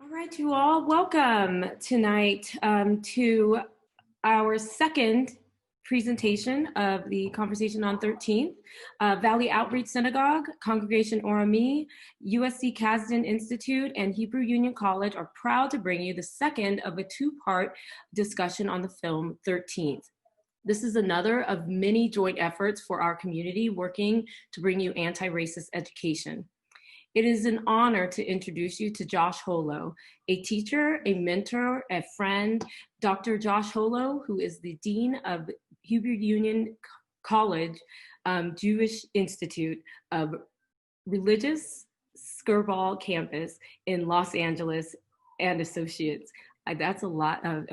All right, you all, welcome tonight to our second presentation of the Conversation on 13th. Valley Outreach Synagogue, Congregation Orami, USC Kasdan Institute, and Hebrew Union College are proud to bring you the second of a two-part discussion on the film 13th. This is another of many joint efforts for our community working to bring you anti-racist education. It is an honor to introduce you to Josh Holo, a teacher, a mentor, a friend. Dr. Josh Holo, who is the Dean of Hebrew Union College Jewish Institute of Religious Skirball Campus in Los Angeles and Associates. That's a lot of,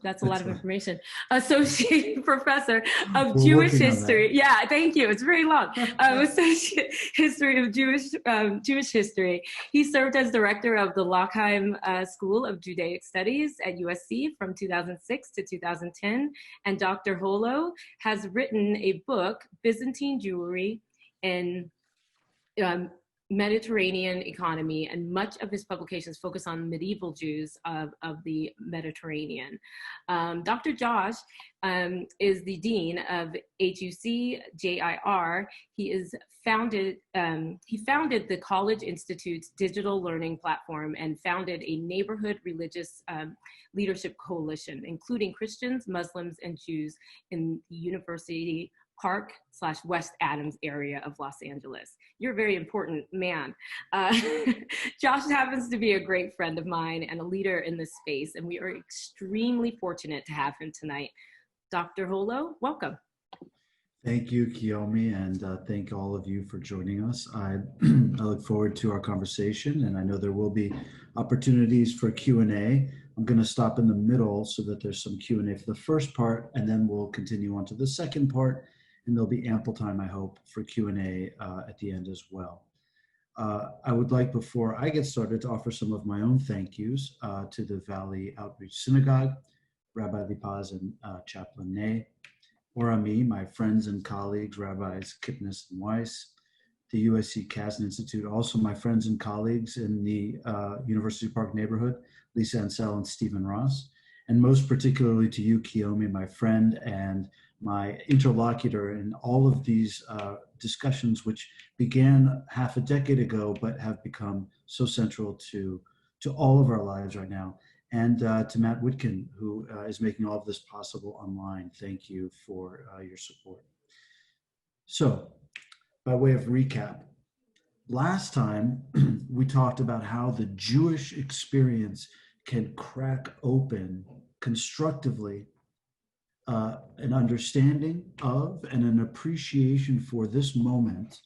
that's a lot of information. Associate Professor of Jewish History. Yeah, thank you. It's very long. Associate History of Jewish History. He served as director of the Lockheim School of Judaic Studies at USC from 2006 to 2010. And Dr. Holo has written a book, Byzantine Jewry in Mediterranean economy, and much of his publications focus on medieval Jews of the Mediterranean. Dr. Josh is the Dean of HUC JIR. He founded the College Institute's digital learning platform and founded a neighborhood religious leadership coalition, including Christians, Muslims, and Jews in the University Park/West Adams area of Los Angeles. You're a very important man. Josh happens to be a great friend of mine and a leader in this space, and we are extremely fortunate to have him tonight. Dr. Holo, welcome. Thank you, Kiyomi, and thank all of you for joining us. I look forward to our conversation, and I know there will be opportunities for Q&A. I'm going to stop in the middle so that there's some Q&A for the first part, and then we'll continue on to the second part. And there'll be ample time, I hope, for Q&A at the end as well. I would like, before I get started, to offer some of my own thank yous to the Valley Outreach Synagogue, Rabbi Lipaz and Chaplain Ney, Orami, my friends and colleagues, Rabbis Kipnis and Weiss, the USC Kasdan Institute, also my friends and colleagues in the University Park neighborhood, Lisa Ansel and Stephen Ross, and most particularly to you, Kiyomi, my friend and my interlocutor in all of these discussions, which began half a decade ago, but have become so central to all of our lives right now. And to Matt Whitkin, who is making all of this possible online. Thank you for your support. So, by way of recap, last time we talked about how the Jewish experience can crack open constructively an understanding of and an appreciation for this moment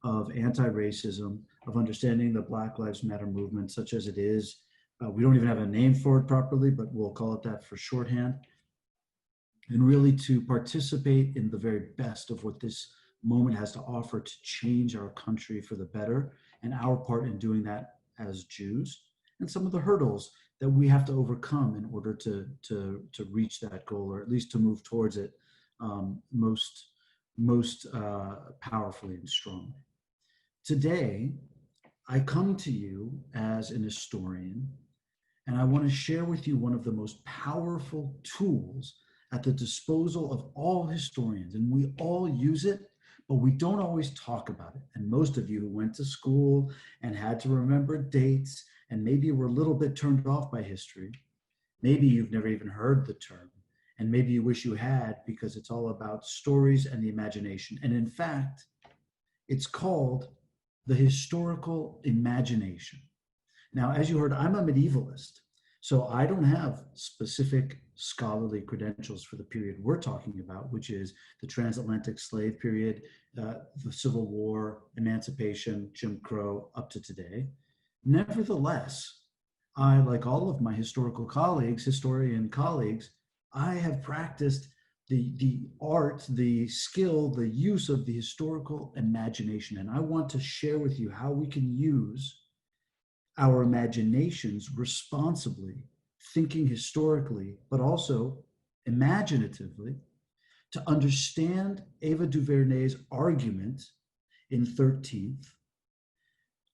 of anti-racism, of understanding the Black Lives Matter movement such as it is. We don't even have a name for it properly, but we'll call it that for shorthand. And really to participate in the very best of what this moment has to offer to change our country for the better, and our part in doing that as Jews, and some of the hurdles that we have to overcome in order to reach that goal, or at least to move towards it most powerfully and strongly. Today, I come to you as an historian, and I want to share with you one of the most powerful tools at the disposal of all historians, and we all use it, but we don't always talk about it. And most of you who went to school and had to remember dates, and maybe were a little bit turned off by history, maybe you've never even heard the term, and maybe you wish you had, because it's all about stories and the imagination. And in fact, it's called the historical imagination. Now, as you heard, I'm a medievalist, so I don't have specific scholarly credentials for the period we're talking about, which is the transatlantic slave period, the Civil War, emancipation, Jim Crow, up to today. Nevertheless, I, like all of my historian colleagues, I have practiced the art, the skill, the use of the historical imagination. And I want to share with you how we can use our imaginations responsibly, thinking historically, but also imaginatively, to understand Ava DuVernay's argument in 13th,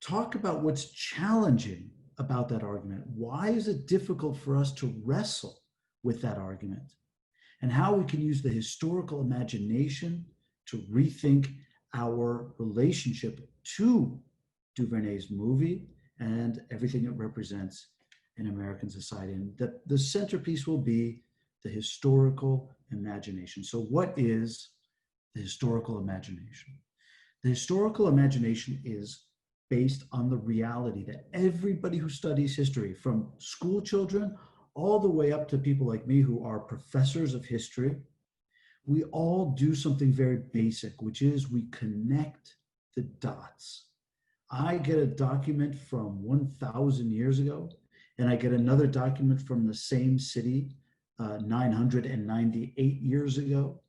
talk about what's challenging about that argument? Why is it difficult for us to wrestle with that argument? And how we can use the historical imagination to rethink our relationship to DuVernay's movie and everything it represents in American society. And the centerpiece will be the historical imagination. So what is the historical imagination? The historical imagination is based on the reality that everybody who studies history, from school children all the way up to people like me who are professors of history, we all do something very basic, which is we connect the dots. I get a document from 1,000 years ago, and I get another document from the same city 998 years ago,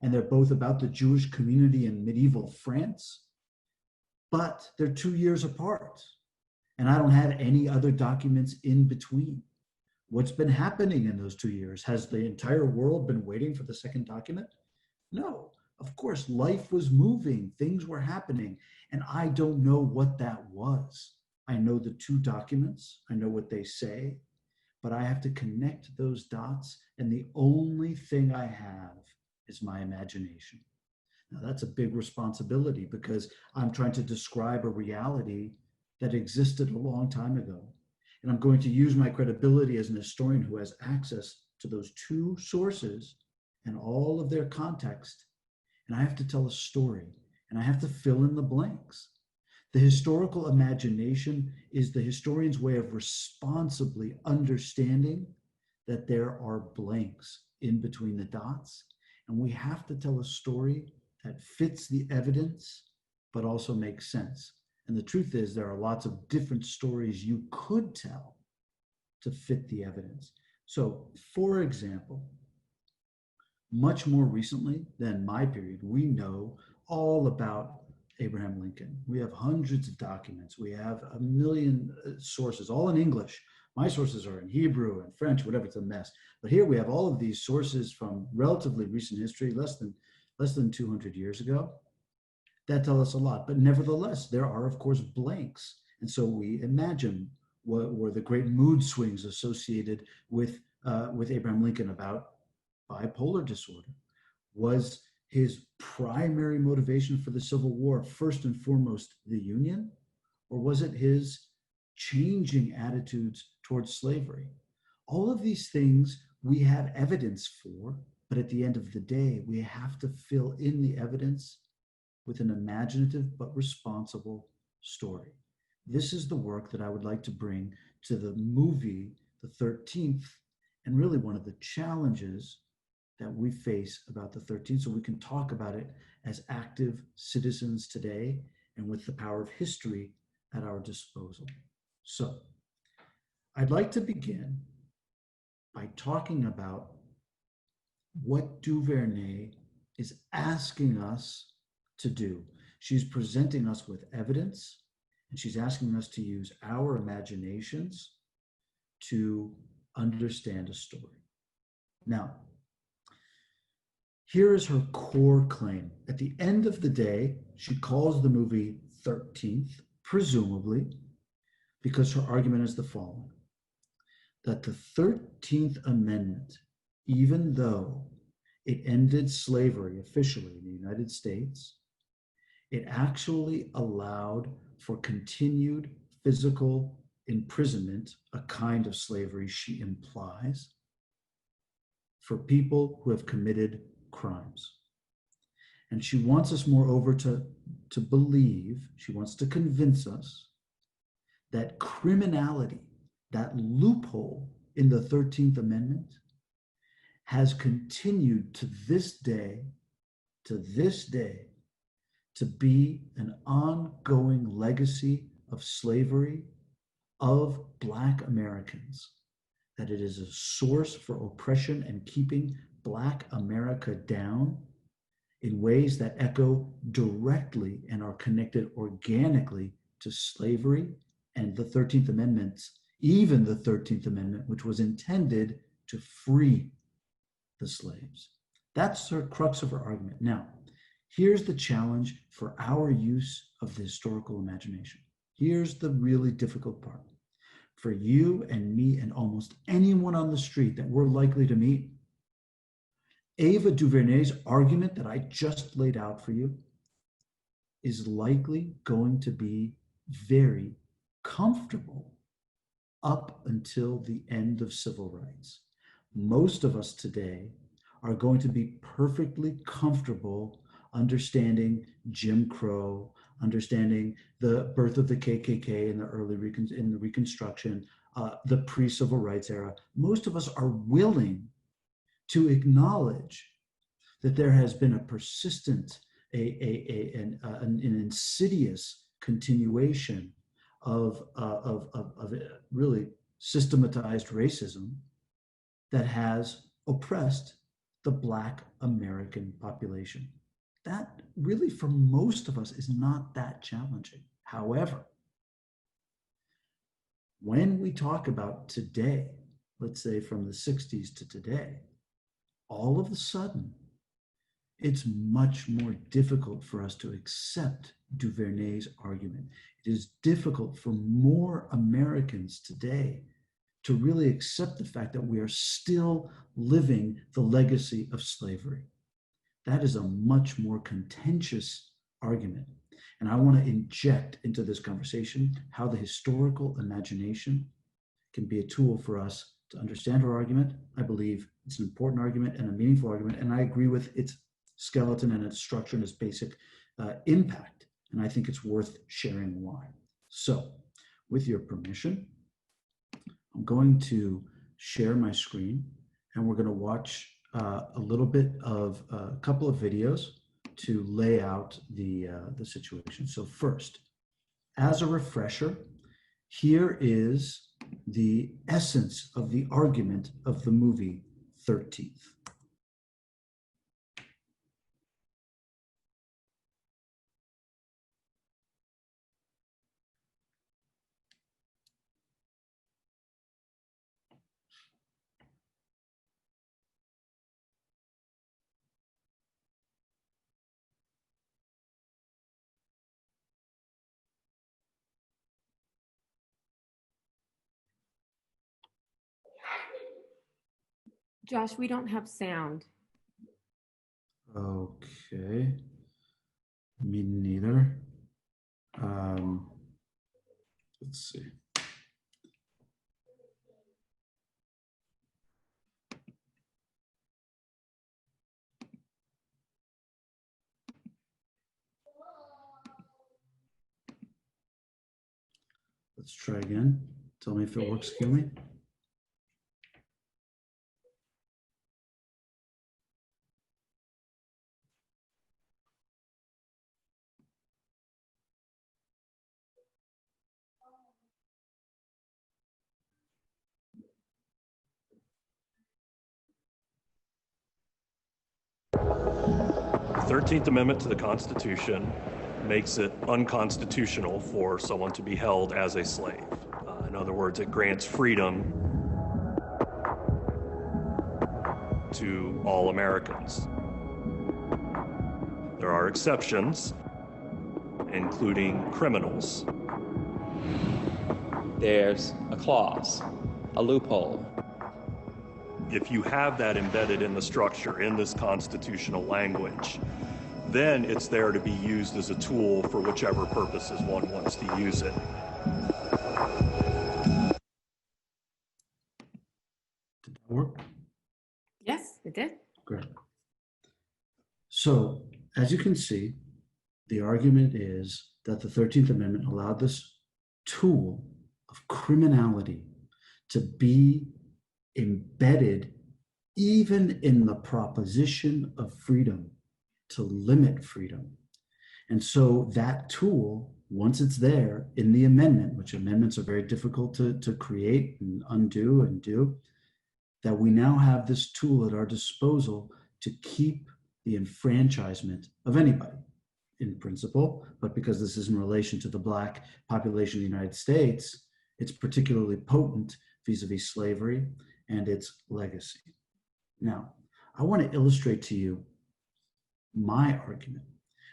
and they're both about the Jewish community in medieval France, but they're 2 years apart, and I don't have any other documents in between. What's been happening in those 2 years? Has the entire world been waiting for the second document? No. Of course, life was moving, things were happening, and I don't know what that was. I know the two documents, I know what they say, but I have to connect those dots, and the only thing I have is my imagination. Now, that's a big responsibility because I'm trying to describe a reality that existed a long time ago. And I'm going to use my credibility as an historian who has access to those two sources and all of their context. And I have to tell a story, and I have to fill in the blanks. The historical imagination is the historian's way of responsibly understanding that there are blanks in between the dots, and we have to tell a story that fits the evidence, but also makes sense. And the truth is, there are lots of different stories you could tell to fit the evidence. So, for example, much more recently than my period, we know all about Abraham Lincoln. We have hundreds of documents. We have a million sources, all in English. My sources are in Hebrew and French, whatever, it's a mess. But here we have all of these sources from relatively recent history, less than 200 years ago, that tell us a lot. But nevertheless, there are, of course, blanks. And so we imagine what were the great mood swings associated with Abraham Lincoln about bipolar disorder. Was his primary motivation for the Civil War first and foremost the Union? Or was it his changing attitudes towards slavery? All of these things we have evidence for, but at the end of the day, we have to fill in the evidence with an imaginative but responsible story. This is the work that I would like to bring to the movie, The 13th, and really one of the challenges that we face about the 13th, so we can talk about it as active citizens today and with the power of history at our disposal. So I'd like to begin by talking about what DuVernay is asking us to do. She's presenting us with evidence, and she's asking us to use our imaginations to understand a story. Now, here is her core claim. At the end of the day, she calls the movie 13th, presumably, because her argument is the following: that the 13th Amendment, even though it ended slavery officially in the United States, it actually allowed for continued physical imprisonment, a kind of slavery she implies, for people who have committed crimes. And she wants us, moreover, to believe, she wants to convince us that criminality, that loophole in the 13th Amendment, has continued to this day, to be an ongoing legacy of slavery of Black Americans, that it is a source for oppression and keeping Black America down in ways that echo directly and are connected organically to slavery and the 13th Amendment, even the 13th Amendment, which was intended to free the slaves. That's the crux of her argument. Now, here's the challenge for our use of the historical imagination. Here's the really difficult part. for you and me and almost anyone on the street that we're likely to meet, Ava DuVernay's argument that I just laid out for you is likely going to be very comfortable up until the end of civil rights. Most of us today are going to be perfectly comfortable understanding Jim Crow, understanding the birth of the KKK in the early Reconstruction, the pre-civil rights era. Most of us are willing to acknowledge that there has been a persistent, an insidious continuation of really systematized racism that has oppressed the Black American population. That really, for most of us, is not that challenging. However, when we talk about today, let's say from the 60s to today, all of a sudden, it's much more difficult for us to accept DuVernay's argument. It is difficult for more Americans today to really accept the fact that we are still living the legacy of slavery. That is a much more contentious argument. And I want to inject into this conversation how the historical imagination can be a tool for us to understand our argument. I believe it's an important argument and a meaningful argument, and I agree with its skeleton and its structure and its basic impact. And I think it's worth sharing why. So, with your permission, I'm going to share my screen, and we're going to watch a little bit of a couple of videos to lay out the situation. So first, as a refresher, here is the essence of the argument of the movie 13th. Josh, we don't have sound. Okay. Me neither. Let's see. Let's try again. Tell me if it works, Keely. The 13th Amendment to the Constitution makes it unconstitutional for someone to be held as a slave. In other words, it grants freedom to all Americans. There are exceptions, including criminals. There's a clause, a loophole. If you have that embedded in the structure, in this constitutional language, then it's there to be used as a tool for whichever purposes one wants to use it. Did that work? Yes, it did. Great. So, as you can see, the argument is that the 13th Amendment allowed this tool of criminality to be embedded even in the proposition of freedom, to limit freedom. And so that tool, once it's there in the amendment, which amendments are very difficult to create and undo and do, that we now have this tool at our disposal to keep the enfranchisement of anybody in principle, but because this is in relation to the Black population of the United States, it's particularly potent vis-a-vis slavery and its legacy. Now, I want to illustrate to you my argument,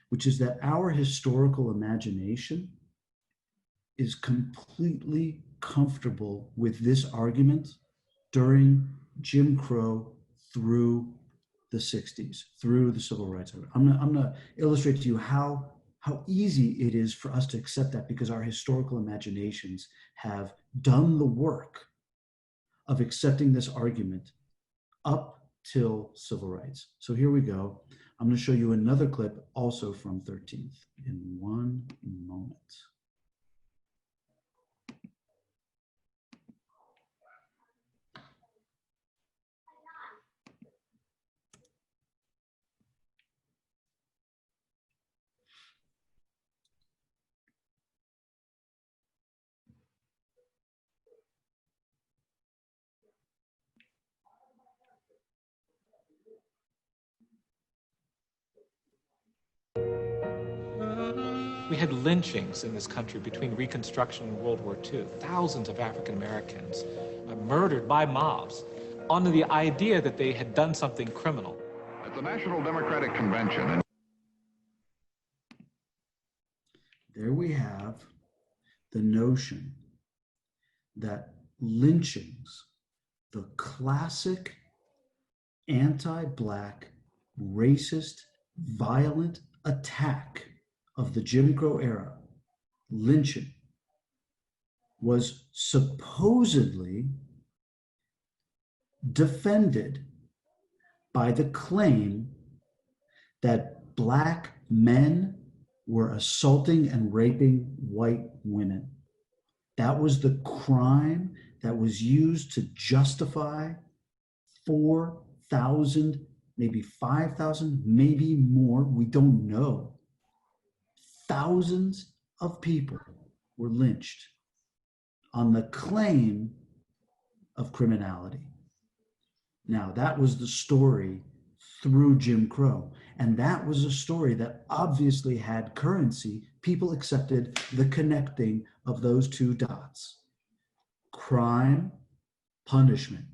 which is that our historical imagination is completely comfortable with this argument during Jim Crow through the 60s, through the Civil Rights Movement. I'm gonna illustrate to you how easy it is for us to accept that, because our historical imaginations have done the work of accepting this argument up till civil rights. So here we go. I'm going to show you another clip also from 13th in one moment. We had lynchings in this country between Reconstruction and World War II. Thousands of African Americans murdered by mobs on the idea that they had done something criminal. At the National Democratic Convention. There we have the notion that lynchings, the classic anti-Black, racist, violent attack of the Jim Crow era, lynching, was supposedly defended by the claim that Black men were assaulting and raping white women. That was the crime that was used to justify 4,000, maybe 5,000, maybe more, we don't know. Thousands of people were lynched on the claim of criminality. Now, that was the story through Jim Crow. And that was a story that obviously had currency. People accepted the connecting of those two dots. Crime, punishment.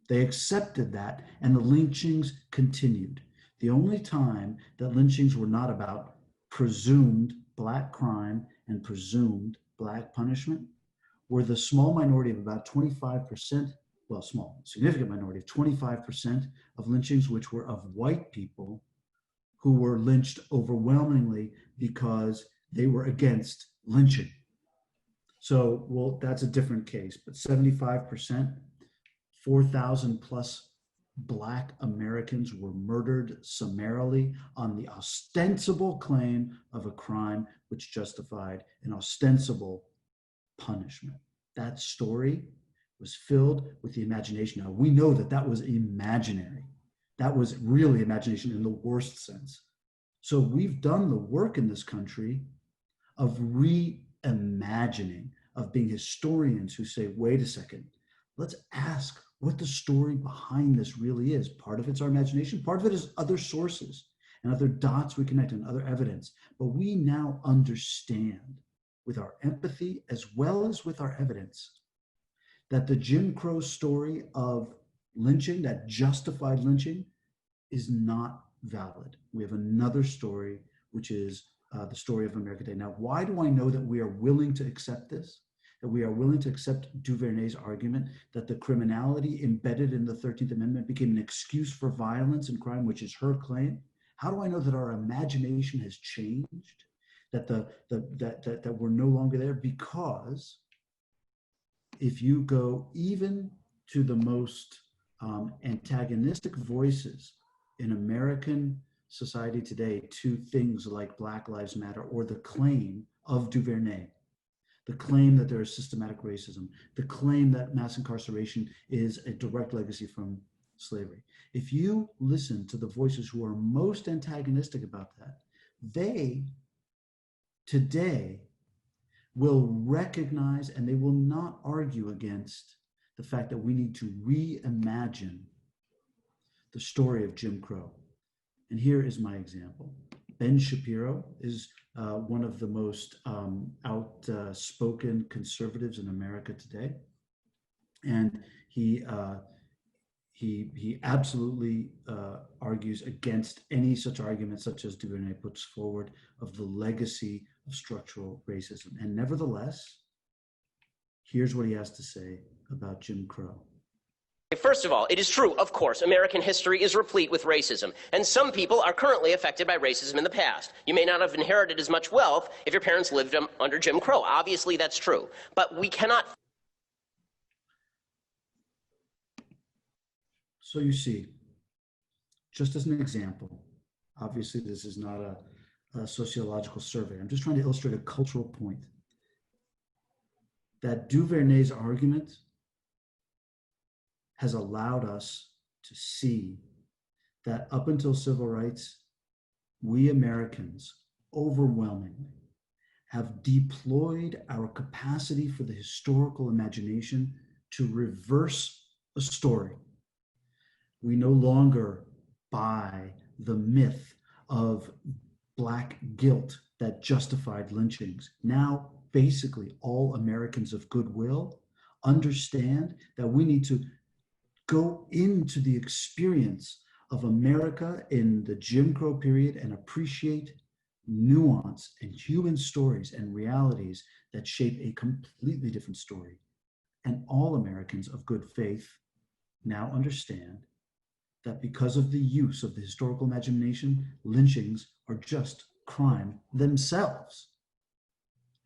They accepted that, and the lynchings continued. The only time that lynchings were not about presumed Black crime and presumed Black punishment were the small minority of about 25%, well, small, significant minority of 25% of lynchings, which were of white people who were lynched overwhelmingly because they were against lynching. So, well, that's a different case, but 75%, 4,000 plus Black Americans were murdered summarily on the ostensible claim of a crime which justified an ostensible punishment. That story was filled with the imagination. Now, we know that that was imaginary. That was really imagination in the worst sense. So we've done the work in this country of reimagining, of being historians who say, wait a second, let's ask what the story behind this really is. Part of it's our imagination, part of it is other sources and other dots we connect and other evidence. But we now understand with our empathy as well as with our evidence that the Jim Crow story of lynching, that justified lynching, is not valid. We have another story, which is the story of America Today. Now, why do I know that we are willing to accept this? That we are willing to accept Duvernay's argument that the criminality embedded in the 13th Amendment became an excuse for violence and crime, which is her claim? How do I know that our imagination has changed? That we're no longer there? Because if you go even to the most antagonistic voices in American society today to things like Black Lives Matter or the claim of Duvernay, the claim that there is systematic racism, the claim that mass incarceration is a direct legacy from slavery. If you listen to the voices who are most antagonistic about that, they today will recognize and they will not argue against the fact that we need to reimagine the story of Jim Crow. And here is my example. Ben Shapiro is one of the most outspoken conservatives in America today. And he absolutely argues against any such argument such as Duvernay puts forward of the legacy of structural racism. And nevertheless, Here's what he has to say about Jim Crow. First of all, it is true, of course, American history is replete with racism, and some people are currently affected by racism in the past. You may not have inherited as much wealth if your parents lived under Jim Crow. Obviously, that's true. But we cannot. So you see, just as an example, obviously this is not a sociological survey. I'm just trying to illustrate a cultural point. That Duvernay's argument has allowed us to see that up until civil rights, we Americans overwhelmingly have deployed our capacity for the historical imagination to reverse a story. We no longer buy the myth of Black guilt that justified lynchings. Now, basically, all Americans of goodwill understand that we need to go into the experience of America in the Jim Crow period and appreciate nuance and human stories and realities that shape a completely different story. And all Americans of good faith now understand that because of the use of the historical imagination, lynchings are just crime themselves.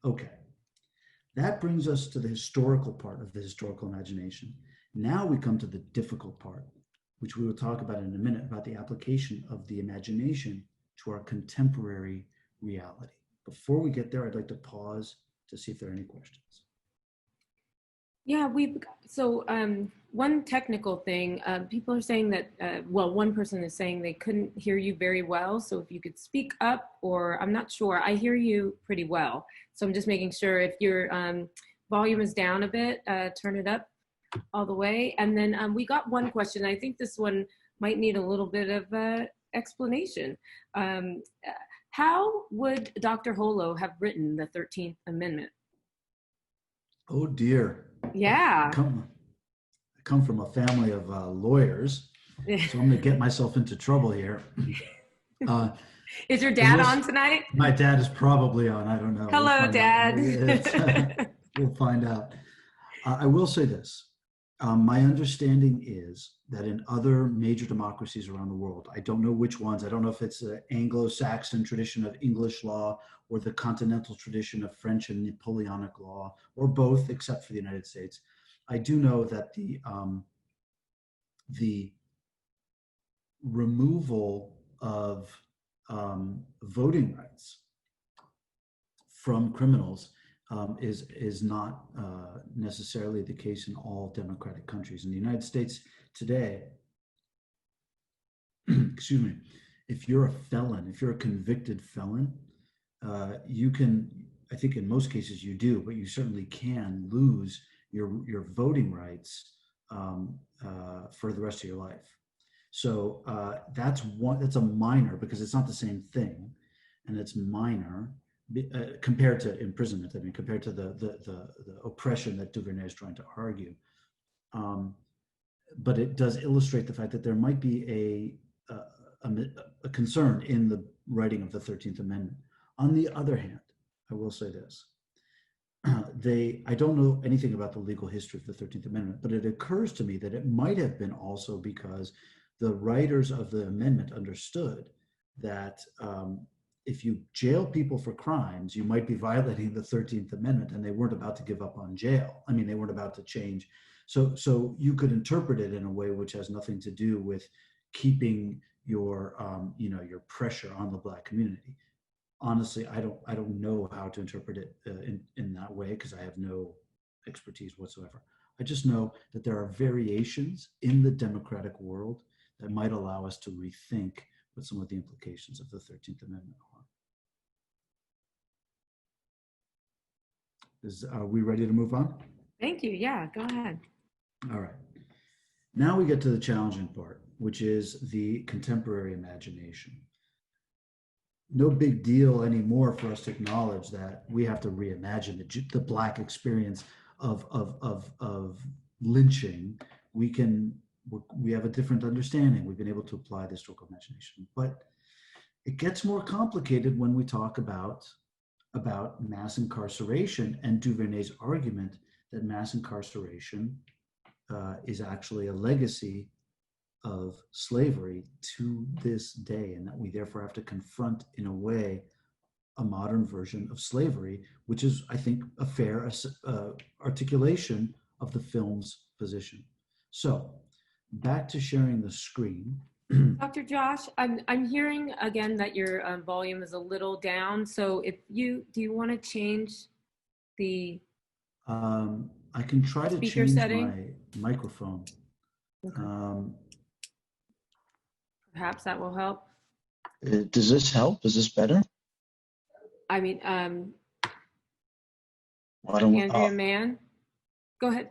Okay, that brings us to the historical part of the historical imagination. Now we come to the difficult part, which we will talk about in a minute, about the application of the imagination to our contemporary reality. Before we get there, I'd like to pause to see if there are any questions. Yeah, one technical thing, people are saying that, one person is saying they couldn't hear you very well. So if you could speak up, or I'm not sure, I hear you pretty well. So I'm just making sure if your volume is down a bit, turn it up all the way. And then we got one question. I think this one might need a little bit of explanation. How would Dr. Holo have written the 13th Amendment? Oh dear. Yeah. I come from a family of lawyers, so I'm going to get myself into trouble here. Is your dad on tonight? My dad is probably on. I don't know. Hello, Dad. We'll find out. I will say this. My understanding is that in other major democracies around the world, I don't know which ones, I don't know if it's the Anglo-Saxon tradition of English law or the continental tradition of French and Napoleonic law, or both, except for the United States. I do know that the removal of voting rights from criminals is not necessarily the case in all democratic countries. In the United States today, excuse me, if you're a felon, if you're a convicted felon, you can, I think in most cases you do, but you certainly can lose your voting rights for the rest of your life. So that's a minor, because it's not the same thing, and it's minor. Compared to imprisonment, I mean, compared to the oppression that Duvernay is trying to argue. But it does illustrate the fact that there might be a concern in the writing of the 13th Amendment. On the other hand, I will say this. I don't know anything about the legal history of the 13th Amendment, but it occurs to me that it might have been also because the writers of the amendment understood that if you jail people for crimes, you might be violating the 13th Amendment, and they weren't about to give up on jail. I mean, they weren't about to change. So you could interpret it in a way which has nothing to do with keeping your pressure on the Black community. Honestly, I don't know how to interpret it in that way, because I have no expertise whatsoever. I just know that there are variations in the democratic world that might allow us to rethink what some of the implications of the 13th Amendment are. Are we ready to move on? Thank you. Yeah, go ahead. All right. Now we get to the challenging part, which is the contemporary imagination. No big deal anymore for us to acknowledge that we have to reimagine the Black experience of lynching. We have a different understanding. We've been able to apply the historical imagination, but it gets more complicated when we talk about mass incarceration and Duvernay's argument that mass incarceration is actually a legacy of slavery to this day, and that we therefore have to confront, in a way, a modern version of slavery, which is, I think, a fair articulation of the film's position. So, back to sharing the screen. Dr. Josh, I'm hearing again that your volume is a little down. So do you want to change the I can try to speaker change setting? my microphone. Okay. Perhaps that will help. Does this help? Is this better? I mean, Why don't Andrea Mann, go ahead.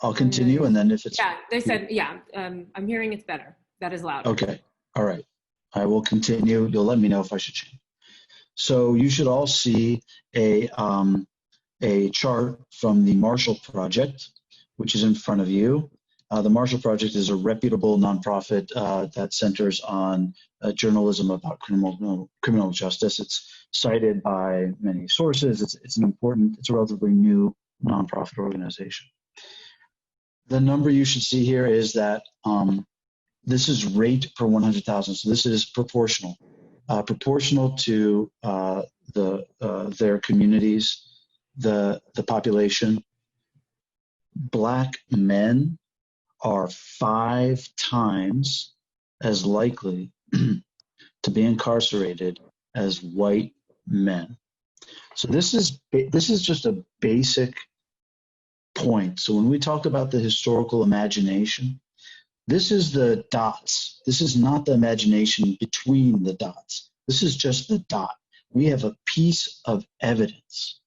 I'll continue, and then if it's yeah, they said I'm hearing it's better. That is loud. Okay. All right. I will continue. You'll let me know if I should change. So you should all see a chart from the Marshall Project, which is in front of you. The Marshall Project is a reputable nonprofit that centers on journalism about criminal justice. It's cited by many sources. It's a relatively new nonprofit organization. The number you should see here is that this is rate per 100,000. So this is proportional to their communities, the population. Black men are 5 times as likely to be incarcerated as white men. So this is just a basic point. So when we talk about the historical imagination, this is the dots. This is not the imagination between the dots. This is just the dot. We have a piece of evidence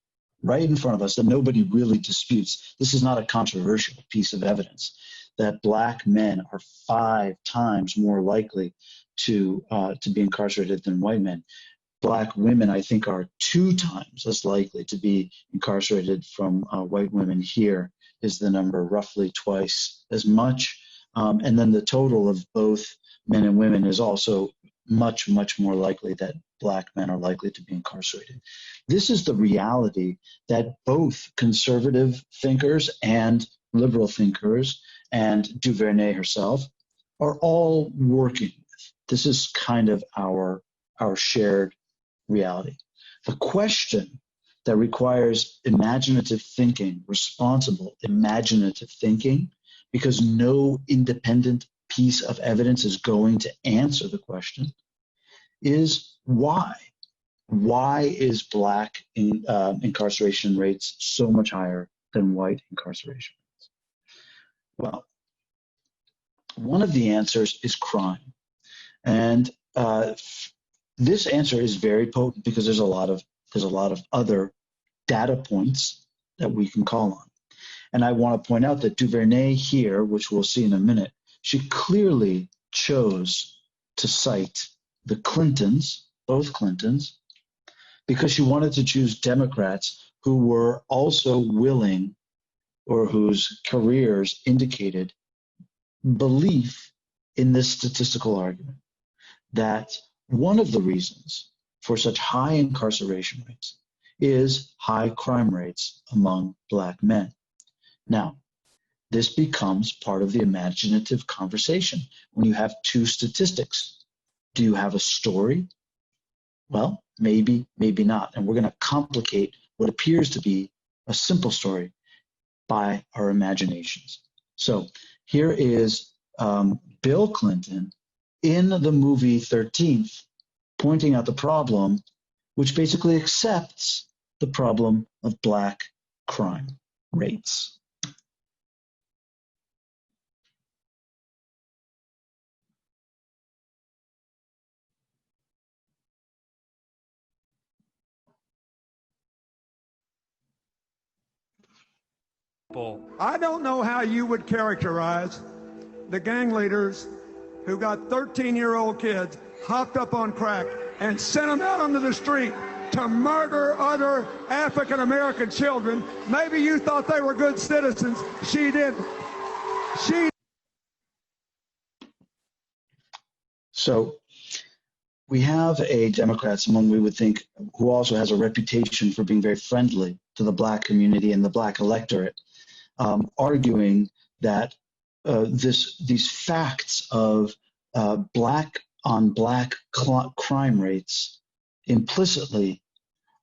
right in front of us that nobody really disputes. This is not a controversial piece of evidence that black men are 5 times more likely to be incarcerated than white men. Black women, I think, are 2 times as likely to be incarcerated from white women. Here is the number, roughly twice as much. And then the total of both men and women is also much, much more likely that black men are likely to be incarcerated. This is the reality that both conservative thinkers and liberal thinkers and DuVernay herself are all working with. This is kind of our shared reality. The question that requires imaginative thinking, responsible imaginative thinking, because no independent piece of evidence is going to answer the question, is why? Why is black incarceration rates so much higher than white incarceration rates? Well, one of the answers is crime. And this answer is very potent because there's a lot of other data points that we can call on. And I want to point out that DuVernay here, which we'll see in a minute, she clearly chose to cite the Clintons, both Clintons, because she wanted to choose Democrats who were also willing, or whose careers indicated belief in this statistical argument, that one of the reasons for such high incarceration rates is high crime rates among black men. Now, this becomes part of the imaginative conversation. When you have 2 statistics, do you have a story? Well, maybe, maybe not. And we're going to complicate what appears to be a simple story by our imaginations. So here is Bill Clinton in the movie 13th, pointing out the problem, which basically accepts the problem of black crime rates. I don't know how you would characterize the gang leaders who got 13-year-old kids hopped up on crack and sent them out onto the street to murder other African-American children. Maybe you thought they were good citizens. She didn't. So we have a Democrat, someone we would think who also has a reputation for being very friendly to the Black community and the Black electorate, arguing that these facts of Black on Black crime rates implicitly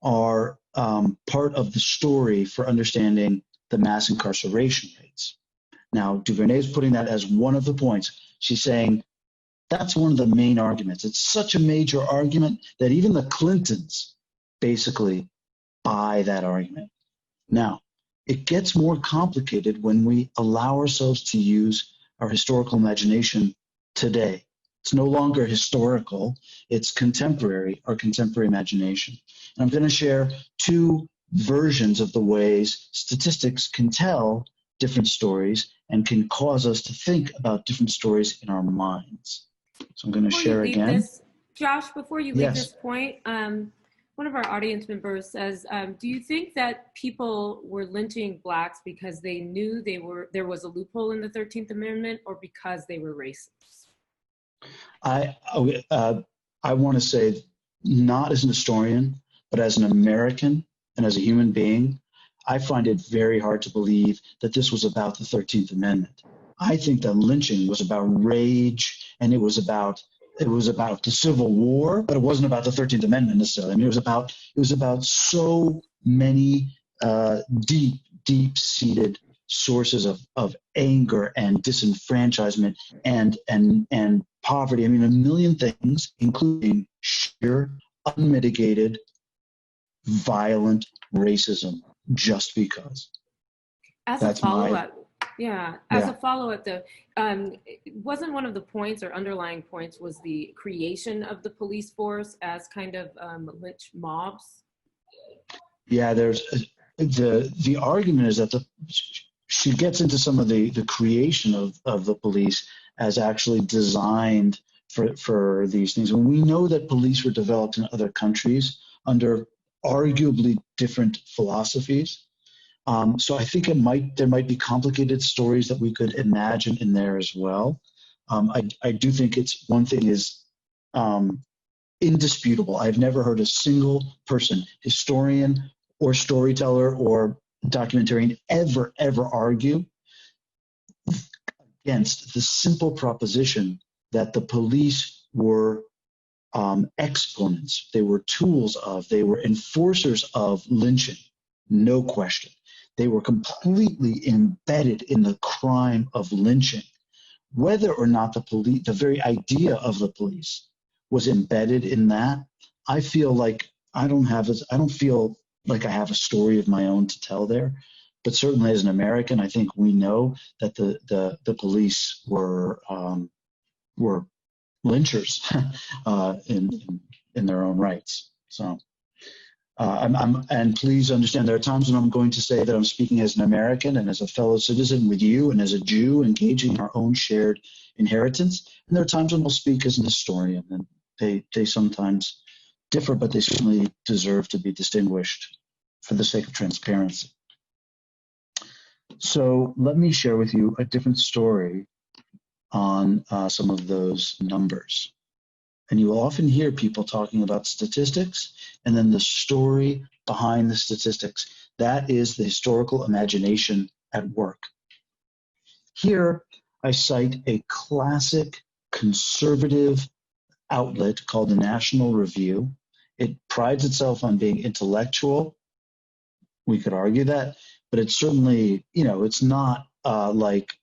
are part of the story for understanding the mass incarceration rates. Now, DuVernay is putting that as one of the points. She's saying that's one of the main arguments. It's such a major argument that even the Clintons basically buy that argument. Now, it gets more complicated when we allow ourselves to use our historical imagination today. It's no longer historical, it's contemporary, our contemporary imagination. And I'm going to share two versions of the ways statistics can tell different stories and can cause us to think about different stories in our minds. So I'm going to share again. Josh, before you leave this point, one of our audience members says, do you think that people were lynching Blacks because they knew there was a loophole in the 13th Amendment, or because they were racist? I want to say, not as an historian, but as an American and as a human being, I find it very hard to believe that this was about the 13th Amendment. I think that lynching was about rage, and it was about the Civil War, but it wasn't about the 13th Amendment necessarily. I mean, it was about so many deep-seated sources of anger and disenfranchisement and poverty. I mean, a million things, including sheer, unmitigated, violent racism, just because. As a follow-up, though, wasn't one of the points or underlying points was the creation of the police force as kind of lynch mobs? Yeah, there's the argument is that she gets into some of the creation of the police as actually designed for these things. And we know that police were developed in other countries under arguably different philosophies. So I think there might be complicated stories that we could imagine in there as well. I do think one thing is indisputable. I've never heard a single person, historian or storyteller or documentarian, ever argue against the simple proposition that the police were exponents. They were tools of, they were enforcers of lynching, no question. They were completely embedded in the crime of lynching. Whether or not the very idea of the police was embedded in that, I feel like I don't feel like I have a story of my own to tell there. But certainly as an American, I think we know that the police were lynchers in their own rights. So. And please understand, there are times when I'm going to say that I'm speaking as an American and as a fellow citizen with you and as a Jew engaging in our own shared inheritance. And there are times when I'll speak as an historian, and they sometimes differ, but they certainly deserve to be distinguished for the sake of transparency. So let me share with you a different story on some of those numbers. And you will often hear people talking about statistics and then the story behind the statistics. That is the historical imagination at work. Here, I cite a classic conservative outlet called the National Review. It prides itself on being intellectual. We could argue that, but it's certainly, it's not like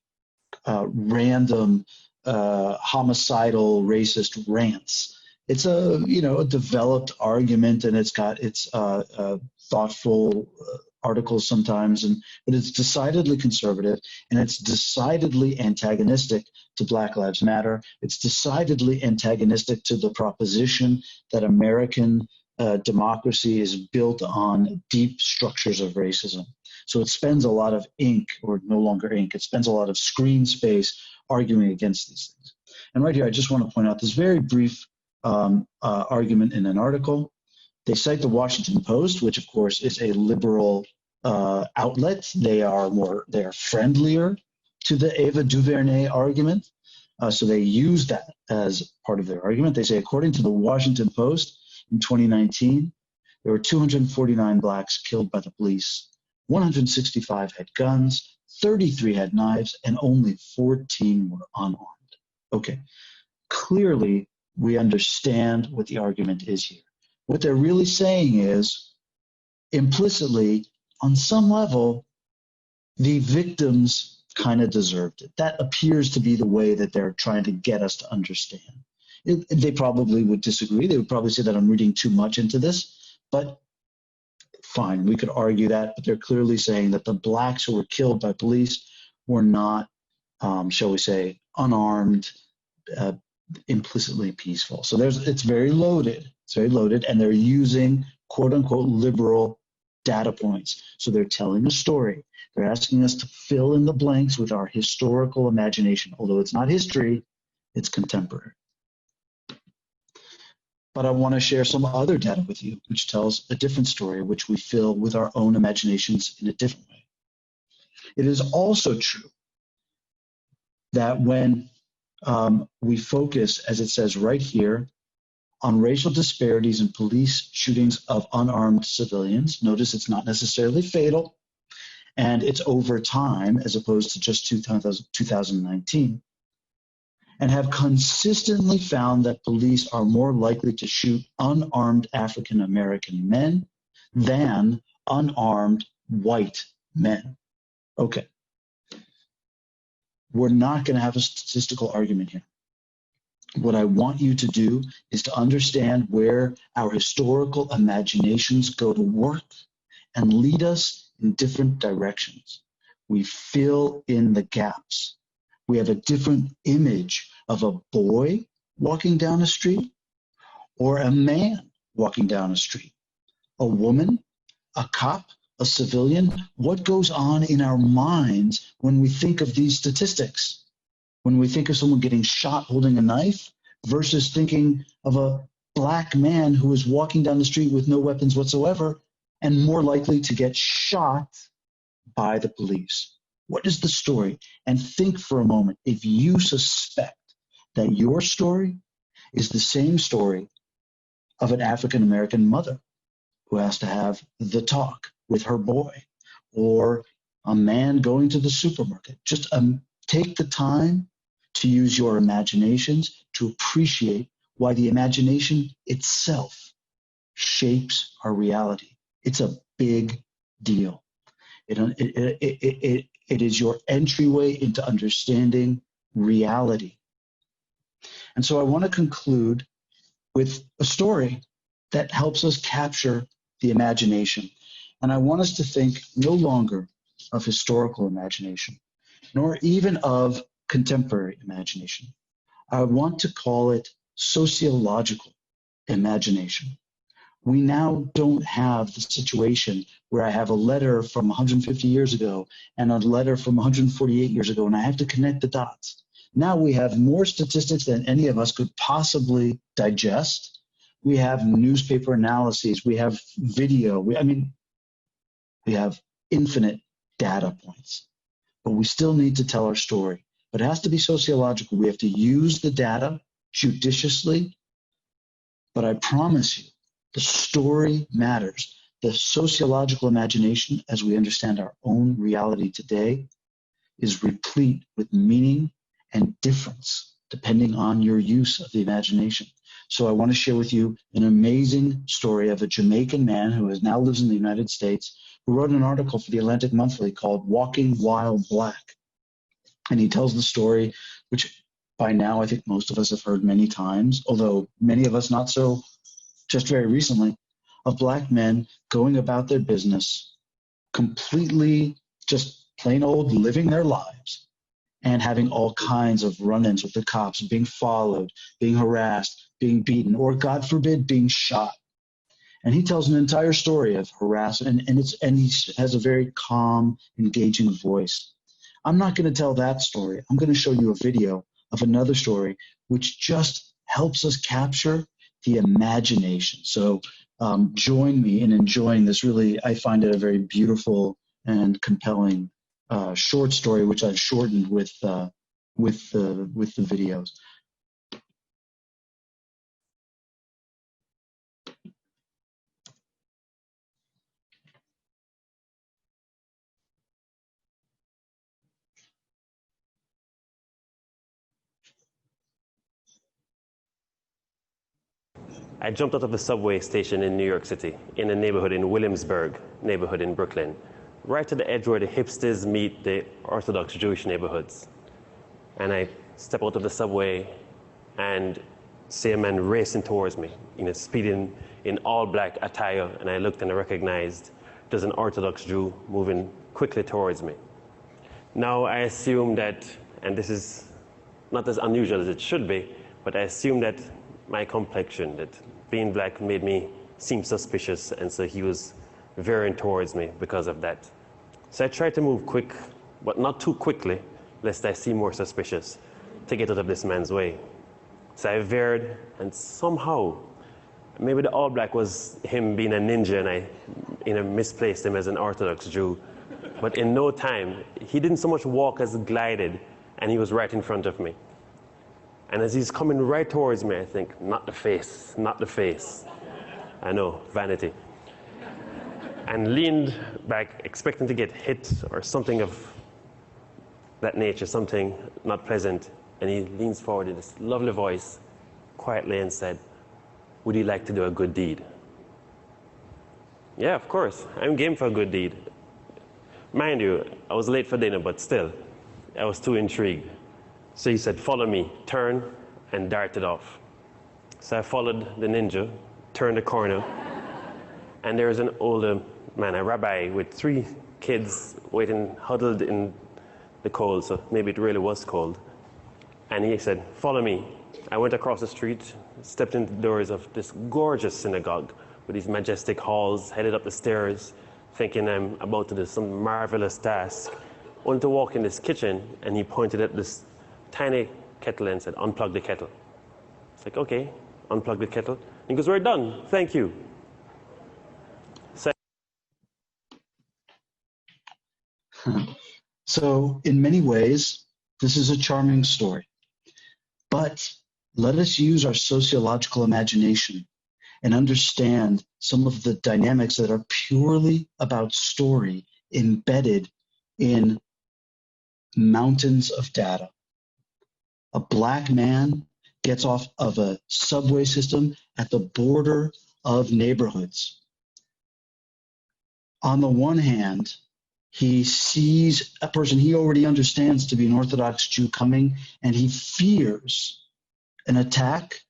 random homicidal racist rants. It's a developed argument, and it's got its thoughtful articles sometimes, but it's decidedly conservative, and it's decidedly antagonistic to Black Lives Matter. It's decidedly antagonistic to the proposition that American democracy is built on deep structures of racism. So it spends a lot of ink, or no longer ink, it spends a lot of screen space arguing against these things. And right here, I just want to point out this very brief argument in an article. They cite the Washington Post, which of course is a liberal outlet. They are friendlier to the Ava DuVernay argument. So they use that as part of their argument. They say, according to the Washington Post in 2019, There were 249 blacks killed by the police. 165 had guns, 33 had knives, and only 14 were unarmed. Okay, clearly we understand what the argument is here. What they're really saying is, implicitly, on some level, the victims kind of deserved it. That appears to be the way that they're trying to get us to understand. They probably would disagree. They would probably say that I'm reading too much into this, but fine, we could argue that, but they're clearly saying that the blacks who were killed by police were not, shall we say, unarmed, implicitly peaceful. So it's very loaded. It's very loaded, and they're using quote unquote liberal data points. So they're telling a story. They're asking us to fill in the blanks with our historical imagination. Although it's not history, it's contemporary. But I want to share some other data with you, which tells a different story, which we fill with our own imaginations in a different way. It is also true that when we focus, as it says right here, on racial disparities in police shootings of unarmed civilians, notice it's not necessarily fatal, and it's over time as opposed to just 2019, and have consistently found that police are more likely to shoot unarmed African American men than unarmed white men. Okay. We're not going to have a statistical argument here. What I want you to do is to understand where our historical imaginations go to work and lead us in different directions. We fill in the gaps. We have a different image of a boy walking down a street or a man walking down a street, a woman, a cop, a civilian. What goes on in our minds when we think of these statistics? When we think of someone getting shot holding a knife versus thinking of a black man who is walking down the street with no weapons whatsoever and more likely to get shot by the police. What is the story? And think for a moment, if you suspect that your story is the same story of an African American mother who has to have the talk with her boy, or a man going to the supermarket, just take the time to use your imaginations to appreciate why the imagination itself shapes our reality. It's a big deal. It is your entryway into understanding reality. And so I want to conclude with a story that helps us capture the imagination. And I want us to think no longer of historical imagination, nor even of contemporary imagination. I want to call it sociological imagination. We now don't have the situation where I have a letter from 150 years ago and a letter from 148 years ago, and I have to connect the dots. Now we have more statistics than any of us could possibly digest. We have newspaper analyses. We have video. We have infinite data points, but we still need to tell our story. But it has to be sociological. We have to use the data judiciously, but I promise you, the story matters. The sociological imagination, as we understand our own reality today, is replete with meaning and difference depending on your use of the imagination. So I want to share with you an amazing story of a Jamaican man who now lives in the United States, who wrote an article for the Atlantic Monthly called Walking While Black. And he tells the story, which by now I think most of us have heard many times, although many of us not so just very recently, of black men going about their business, completely just plain old living their lives and having all kinds of run-ins with the cops, being followed, being harassed, being beaten, or God forbid, being shot. And he tells an entire story of harassment, and he has a very calm, engaging voice. I'm not going to tell that story. I'm going to show you a video of another story which just helps us capture the imagination. So join me in enjoying this. Really, I find it a very beautiful and compelling short story, which I've shortened with the videos. I jumped out of the subway station in New York City, in a neighborhood in Williamsburg, neighborhood in Brooklyn, right to the edge where the hipsters meet the Orthodox Jewish neighborhoods. And I step out of the subway and see a man racing towards me, speeding in all black attire, and I looked and I recognized there's an Orthodox Jew moving quickly towards me. Now I assume that, and this is not as unusual as it should be, but I assume that my complexion, that being black made me seem suspicious, and so he was veering towards me because of that. So I tried to move quick, but not too quickly, lest I seem more suspicious, to get out of this man's way. So I veered, and somehow, maybe the all black was him being a ninja, and I misplaced him as an Orthodox Jew. But in no time, he didn't so much walk as glided, and he was right in front of me. And as he's coming right towards me, I think, not the face, not the face. I know, vanity. And leaned back, expecting to get hit or something of that nature, something not pleasant. And he leans forward in this lovely voice, quietly, and said, "Would you like to do a good deed?" Yeah, of course, I'm game for a good deed. Mind you, I was late for dinner, but still, I was too intrigued. So he said, "Follow me," turned, and darted off. So I followed the ninja, turned the corner, and there was an older man, a rabbi, with 3 kids waiting, huddled in the cold, so maybe it really was cold. And he said, "Follow me." I went across the street, stepped into the doors of this gorgeous synagogue with these majestic halls, headed up the stairs, thinking I'm about to do some marvelous task, only to walk in this kitchen, and he pointed at this tiny kettle and said, "Unplug the kettle." It's like, okay, unplug the kettle. He goes, "We're done, thank you." So in many ways, this is a charming story. But let us use our sociological imagination and understand some of the dynamics that are purely about story embedded in mountains of data. A black man gets off of a subway system at the border of neighborhoods. On the one hand, he sees a person he already understands to be an Orthodox Jew coming, and he fears an attack,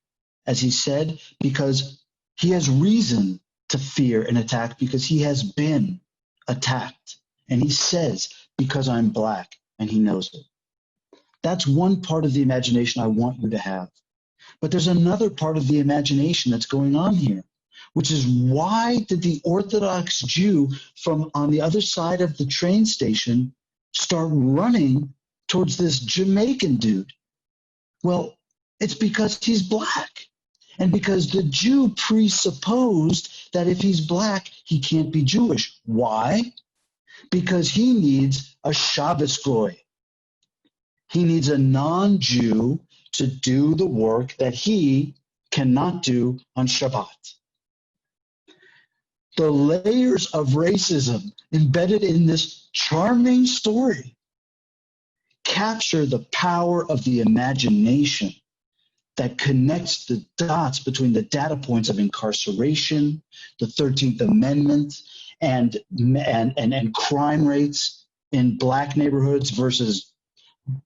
as he said, because he has reason to fear an attack because he has been attacked. And he says, "Because I'm black," and he knows it. That's one part of the imagination I want you to have. But there's another part of the imagination that's going on here, which is, why did the Orthodox Jew from on the other side of the train station start running towards this Jamaican dude? Well, it's because he's black. And because the Jew presupposed that if he's black, he can't be Jewish. Why? Because he needs a Shabbos goy. He needs a non-Jew to do the work that he cannot do on Shabbat. The layers of racism embedded in this charming story capture the power of the imagination that connects the dots between the data points of incarceration, the 13th Amendment, and crime rates in black neighborhoods versus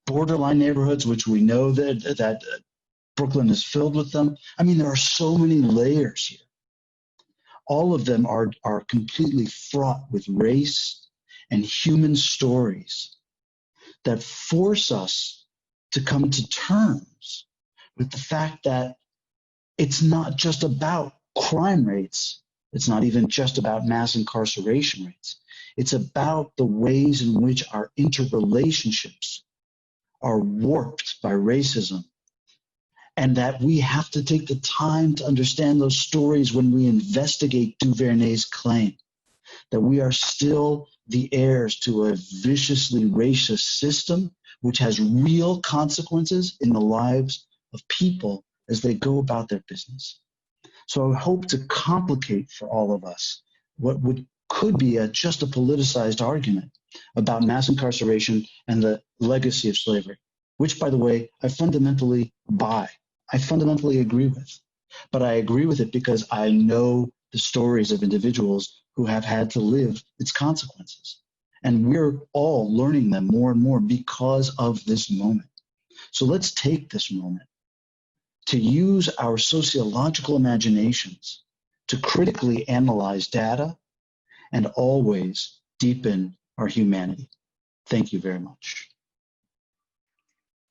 borderline neighborhoods, which we know that Brooklyn is filled with them. I mean, there are so many layers here. All of them are completely fraught with race and human stories that force us to come to terms with the fact that it's not just about crime rates. It's not even just about mass incarceration rates. It's about the ways in which our interrelationships are warped by racism, and that we have to take the time to understand those stories when we investigate Duvernay's claim that we are still the heirs to a viciously racist system which has real consequences in the lives of people as they go about their business. So I hope to complicate for all of us what could be just a politicized argument about mass incarceration and the legacy of slavery, which, by the way, I fundamentally buy. I fundamentally agree with. But I agree with it because I know the stories of individuals who have had to live its consequences. And we're all learning them more and more because of this moment. So let's take this moment to use our sociological imaginations to critically analyze data and always deepen our humanity. Thank you very much.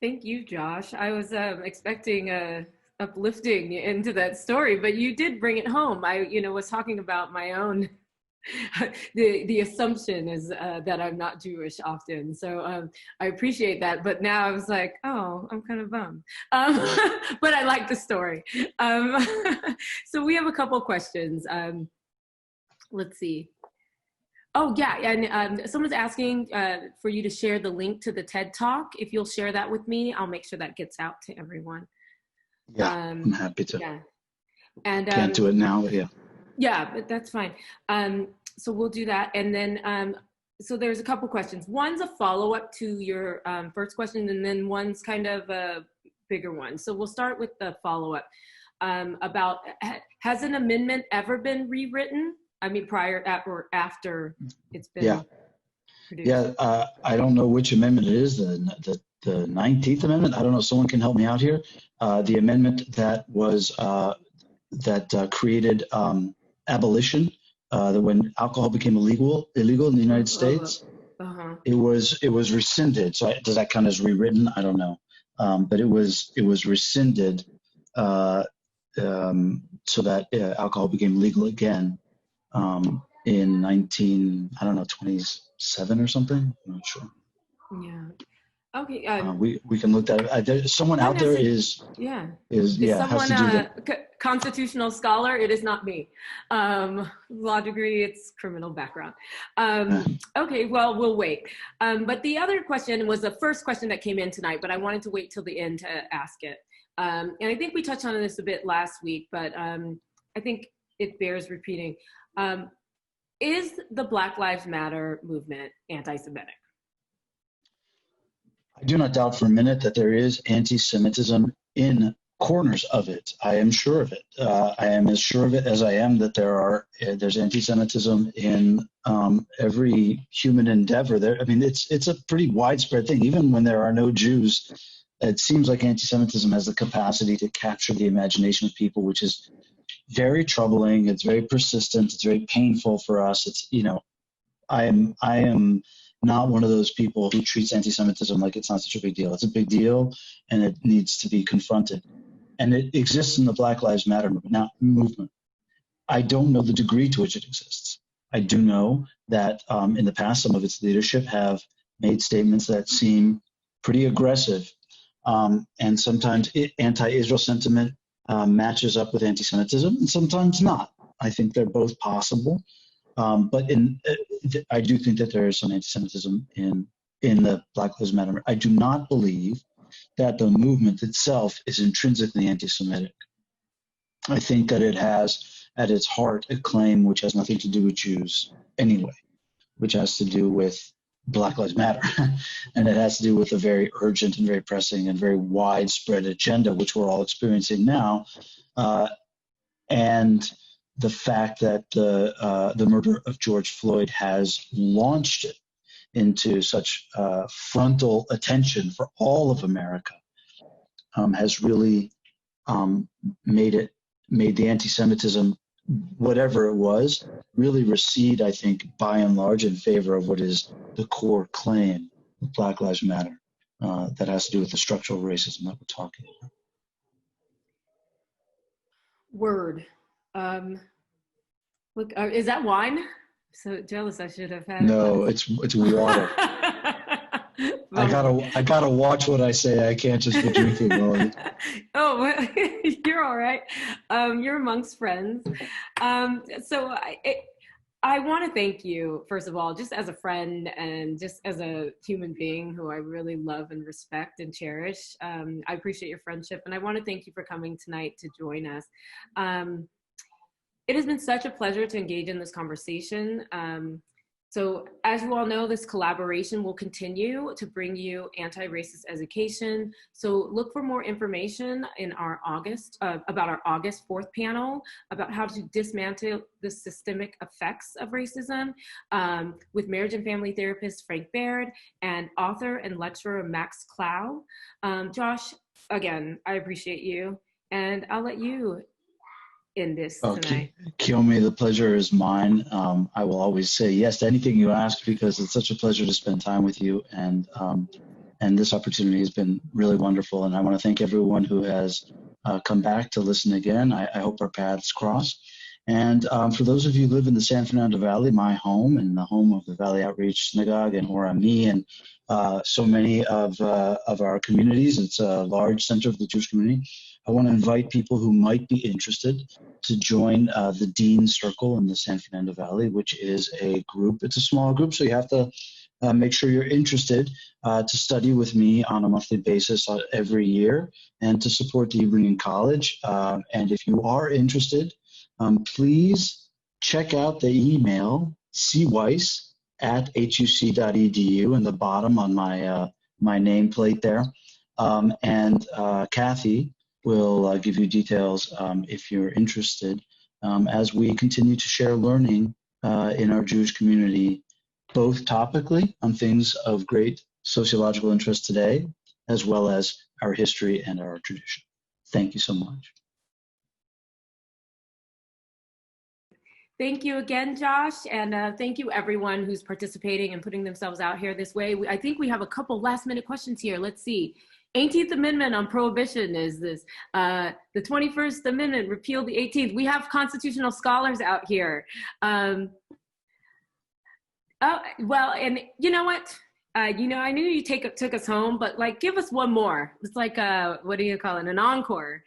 Thank you, Josh. I was expecting uplifting into that story, but you did bring it home. I, was talking about my own. The assumption is that I'm not Jewish often, so I appreciate that. But now I was like, oh, I'm kind of bummed. But I like the story. So we have a couple questions. Let's see. Oh yeah, and someone's asking for you to share the link to the TED Talk. If you'll share that with me, I'll make sure that gets out to everyone. Yeah, I'm happy to. Yeah, and can't do it now, but yeah. Yeah, but that's fine. So we'll do that. And then, so there's a couple questions. One's a follow-up to your first question, and then one's kind of a bigger one. So we'll start with the follow-up about, has an amendment ever been rewritten? I mean, prior or after it's been produced? Yeah, I don't know which amendment it is, the 19th Amendment. I don't know, someone can help me out here. The amendment that was, that created abolition, when alcohol became illegal in the United States. It was rescinded. So does that count as rewritten? I don't know. But it was rescinded so that alcohol became legal again in 27 or something. I'm not sure. Yeah. Okay. We can look that up. Someone out there is someone has to do that. Constitutional scholar? It is not me. Law degree, it's criminal background. Okay, well, we'll wait. But the other question was the first question that came in tonight, but I wanted to wait till the end to ask it. And I think we touched on this a bit last week, but I think it bears repeating. Is the Black Lives Matter movement anti-Semitic? I do not doubt for a minute that there is anti-Semitism in corners of it. I am sure of it. I am as sure of it as I am that there's anti-Semitism in every human endeavor. I mean, it's a pretty widespread thing. Even when there are no Jews, it seems like anti-Semitism has the capacity to capture the imagination of people, which is very troubling. It's very persistent. It's very painful for us. It's, I am not one of those people who treats anti-Semitism like it's not such a big deal. It's a big deal, and it needs to be confronted. And it exists in the Black Lives Matter movement. I don't know the degree to which it exists. I do know that in the past, some of its leadership have made statements that seem pretty aggressive, and sometimes anti-Israel sentiment matches up with anti-Semitism, and sometimes not. I think they're both possible. But I do think that there is some anti-Semitism in the Black Lives Matter. I do not believe that the movement itself is intrinsically anti-Semitic. I think that it has at its heart a claim which has nothing to do with Jews anyway, which has to do with Black Lives Matter. And it has to do with a very urgent and very pressing and very widespread agenda, which we're all experiencing now. And the fact that the murder of George Floyd has launched it into such frontal attention for all of America has really made the anti-Semitism, whatever it was, really recede, I think, by and large in favor of what is the core claim of Black Lives Matter that has to do with the structural racism that we're talking about. Word. Look, is that wine? So jealous. I should have had. No, it's water. I gotta watch what I say. I can't just be drinking. Oh, you're all right. You're amongst friends. So I want to thank you, first of all, just as a friend and just as a human being who I really love and respect and cherish. I appreciate your friendship, and I want to thank you for coming tonight to join us. It has been such a pleasure to engage in this conversation. So as you all know, this collaboration will continue to bring you anti-racist education. So look for more information in our about our August 4th panel about how to dismantle the systemic effects of racism with marriage and family therapist Frank Baird and author and lecturer Max Clow. Josh, again, I appreciate you, and I'll let you in this tonight. Kiyomi, the pleasure is mine. I will always say yes to anything you ask because it's such a pleasure to spend time with you, and this opportunity has been really wonderful. And I want to thank everyone who has come back to listen again. I hope our paths cross. And for those of you who live in the San Fernando Valley, my home and the home of the Valley Outreach Synagogue and Or Ami and so many of our communities, it's a large center of the Jewish community. I want to invite people who might be interested to join the Dean Circle in the San Fernando Valley, which is a group. It's a small group, so you have to make sure you're interested to study with me on a monthly basis every year and to support the Hebrew Union College. And if you are interested, please check out the email cweiss@huc.edu in the bottom on my nameplate there. And Kathy will give you details if you're interested as we continue to share learning in our Jewish community, both topically on things of great sociological interest today, as well as our history and our tradition. Thank you so much. Thank you again, Josh, and thank you everyone who's participating and putting themselves out here this way. I think we have a couple last-minute questions here. Let's see. 18th Amendment on prohibition is this. The 21st Amendment repealed the 18th. We have constitutional scholars out here. Oh, well, and you know what? I knew you took us home, but like, give us one more. It's like, what do you call it? An encore.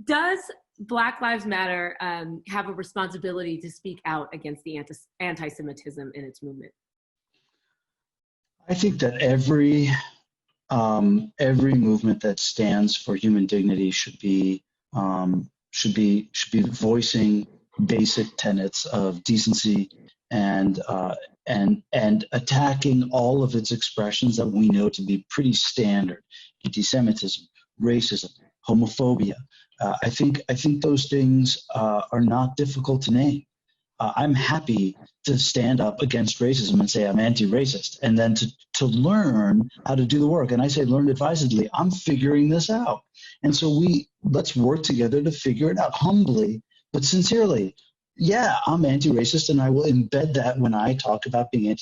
Does Black Lives Matter have a responsibility to speak out against the anti-Semitism in its movement? I think that every movement that stands for human dignity should be voicing basic tenets of decency and attacking all of its expressions that we know to be pretty standard: anti-Semitism, racism, homophobia. I think those things are not difficult to name. I'm happy to stand up against racism and say I'm anti-racist, and then to learn how to do the work. And I say learn advisedly. I'm figuring this out. And so let's work together to figure it out humbly, but sincerely. Yeah, I'm anti-racist, and I will embed that when I talk about being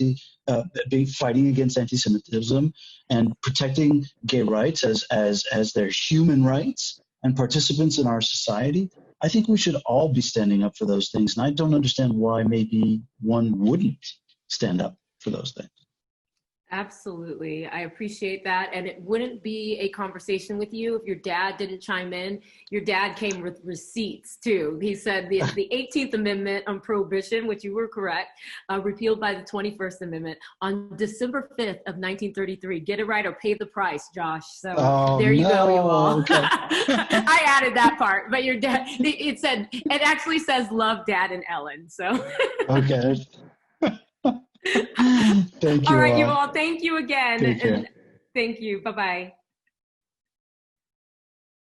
fighting against anti-Semitism and protecting gay rights as their human rights and participants in our society. I think we should all be standing up for those things, and I don't understand why maybe one wouldn't stand up for those things. Absolutely. I appreciate that. And it wouldn't be a conversation with you if your dad didn't chime in. Your dad came with receipts too. He said the 18th Amendment on prohibition, which you were correct, repealed by the 21st Amendment on December 5th of 1933. Get it right or pay the price, Josh. So there you go, you all. Okay. I added that part, but your dad, it actually says love, Dad and Ellen. So. Okay. Thank you. All right, you all. Thank you again. And thank you. Bye-bye.